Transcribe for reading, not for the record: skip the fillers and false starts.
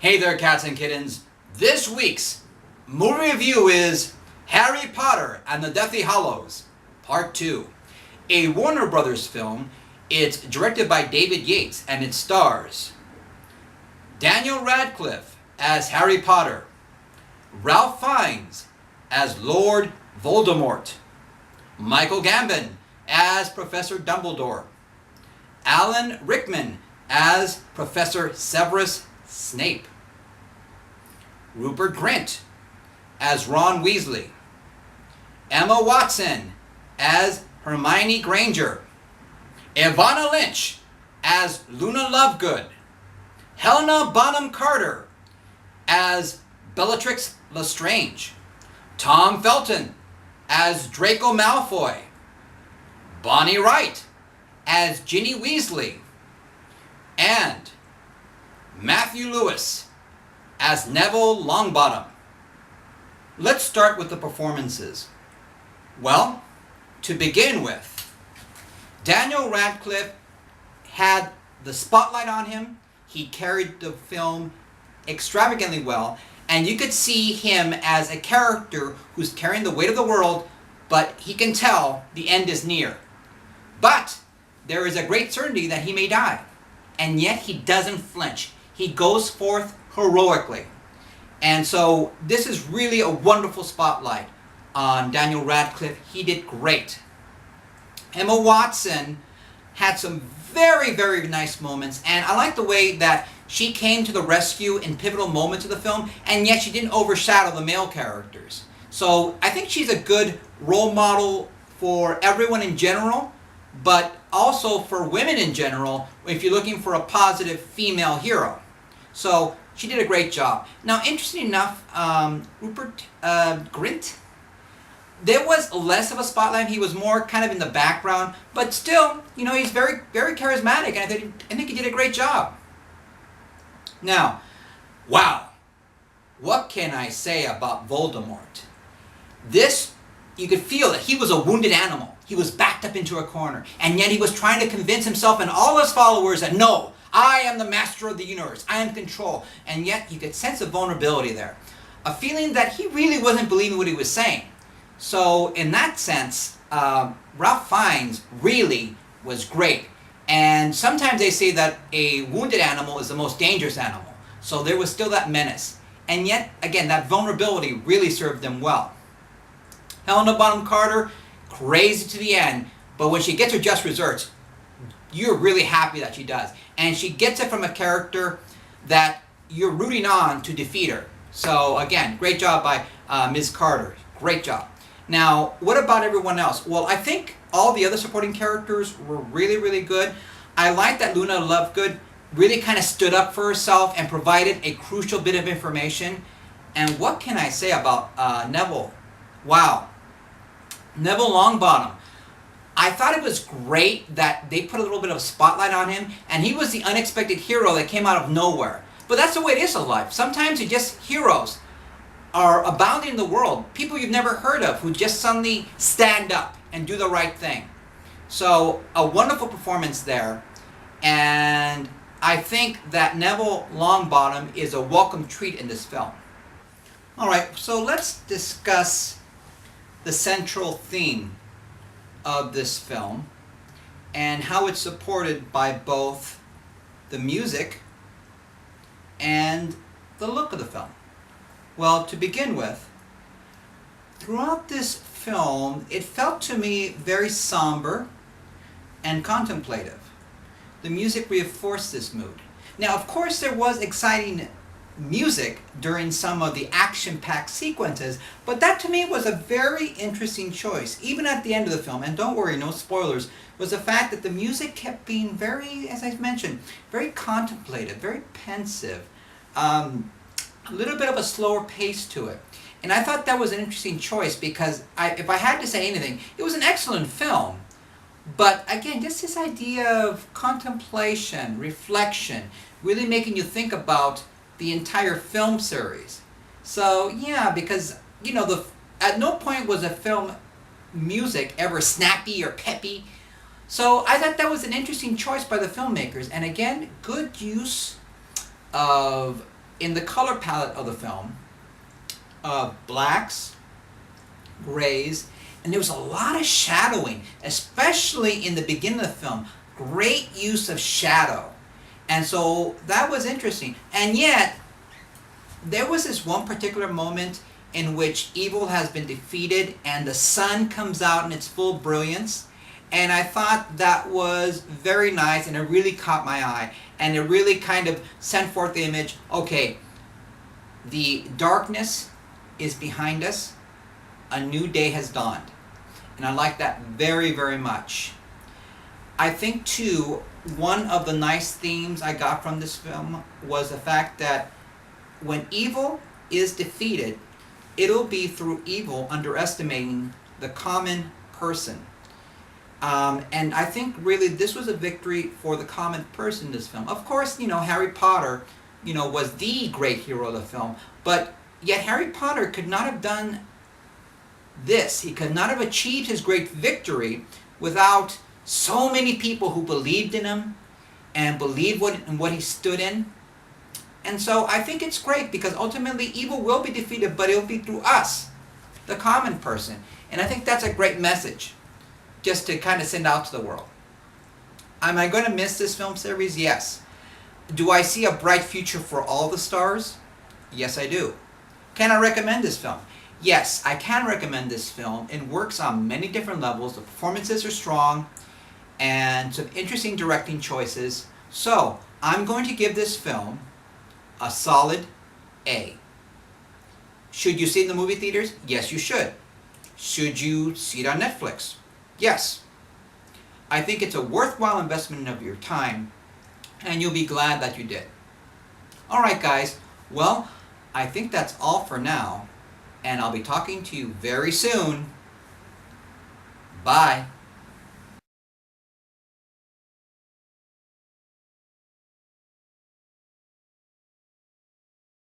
Hey there, cats and kittens. This week's movie review is Harry Potter and the Deathly Hallows, Part 2. A Warner Brothers film. It's directed by David Yates and it stars Daniel Radcliffe as Harry Potter, Ralph Fiennes as Lord Voldemort, Michael Gambon as Professor Dumbledore, Alan Rickman as Professor Severus Snape, Rupert Grint as Ron Weasley, Emma Watson as Hermione Granger, Evanna Lynch as Luna Lovegood, Helena Bonham Carter as Bellatrix Lestrange, Tom Felton as Draco Malfoy, Bonnie Wright as Ginny Weasley, and Matthew Lewis as Neville Longbottom. Let's start with the performances. Well, to begin with, Daniel Radcliffe had the spotlight on him. He carried the film extravagantly well, and you could see him as a character who's carrying the weight of the world, but he can tell the end is near. But there is a great certainty that he may die, and yet he doesn't flinch. He goes forth heroically. And so this is really a wonderful spotlight on Daniel Radcliffe. He did great. Emma Watson had some very, very nice moments, and I like the way that she came to the rescue in pivotal moments of the film, and yet she didn't overshadow the male characters. So I think she's a good role model for everyone in general, but also for women in general if you're looking for a positive female hero. So she did a great job. Now, interesting enough, Rupert Grint, there was less of a spotlight. He was more kind of in the background, but still, you know, he's very, very charismatic, and I think he did a great job. Now, wow, what can I say about Voldemort? This, you could feel that he was a wounded animal. He was backed up into a corner, and yet he was trying to convince himself and all his followers that, no, I am the master of the universe. I am in control. And yet you could sense a vulnerability there. A feeling that he really wasn't believing what he was saying. So in that sense, Ralph Fiennes really was great. And sometimes they say that a wounded animal is the most dangerous animal. So there was still that menace. And yet, again, that vulnerability really served them well. Helena Bonham Carter, crazy to the end. But when she gets her just desserts, you're really happy that she does. And she gets it from a character that you're rooting on to defeat her. So again, great job by Ms. Carter. Great job. Now, what about everyone else? Well, I think all the other supporting characters were really, really good. I like that Luna Lovegood really kind of stood up for herself and provided a crucial bit of information. And what can I say about Neville? Wow. Neville Longbottom. I thought it was great that they put a little bit of spotlight on him, and he was the unexpected hero that came out of nowhere. But that's the way it is in life. Sometimes you just heroes are abounding in the world. People you've never heard of who just suddenly stand up and do the right thing. So a wonderful performance there, and I think that Neville Longbottom is a welcome treat in this film. All right, so let's discuss the central theme of this film and how it's supported by both the music and the look of the film. Well, to begin with, throughout this film, it felt to me very somber and contemplative. The music reinforced this mood. Now, of course, there was exciting music during some of the action-packed sequences, but that to me was a very interesting choice, even at the end of the film. And don't worry, no spoilers, was the fact that the music kept being very, as I've mentioned, very contemplative, very pensive, a little bit of a slower pace to it. And I thought that was an interesting choice because if I had to say anything, it was an excellent film. But again, just this idea of contemplation, reflection, really making you think about the entire film series. So yeah, because you know, at no point was a film music ever snappy or peppy. So I thought that was an interesting choice by the filmmakers, and again, good use of in the color palette of the film, blacks, grays, and there was a lot of shadowing, especially in the beginning of the film. Great use of shadow. And so that was interesting. And yet, there was this one particular moment in which evil has been defeated and the sun comes out in its full brilliance. And I thought that was very nice, and it really caught my eye. And it really kind of sent forth the image, okay, the darkness is behind us. A new day has dawned. And I like that very, very much. I think, too, one of the nice themes I got from this film was the fact that when evil is defeated, it'll be through evil underestimating the common person. And I think really this was a victory for the common person in this film. Of course, Harry Potter, was the great hero of the film, but yet Harry Potter could not have done this. He could not have achieved his great victory without so many people who believed in him and believed in what he stood in. And so I think it's great because ultimately evil will be defeated, but it'll be through us, the common person. And I think that's a great message just to kind of send out to the world. Am I going to miss this film series? Yes. Do I see a bright future for all the stars? Yes, I do. Can I recommend this film? Yes, I can recommend this film. It works on many different levels. The performances are strong and some interesting directing choices. So, I'm going to give this film a solid A. Should you see it in the movie theaters? Yes, you should. Should you see it on Netflix? Yes. I think it's a worthwhile investment of your time, and you'll be glad that you did. Alright guys, well, I think that's all for now, and I'll be talking to you very soon. Bye.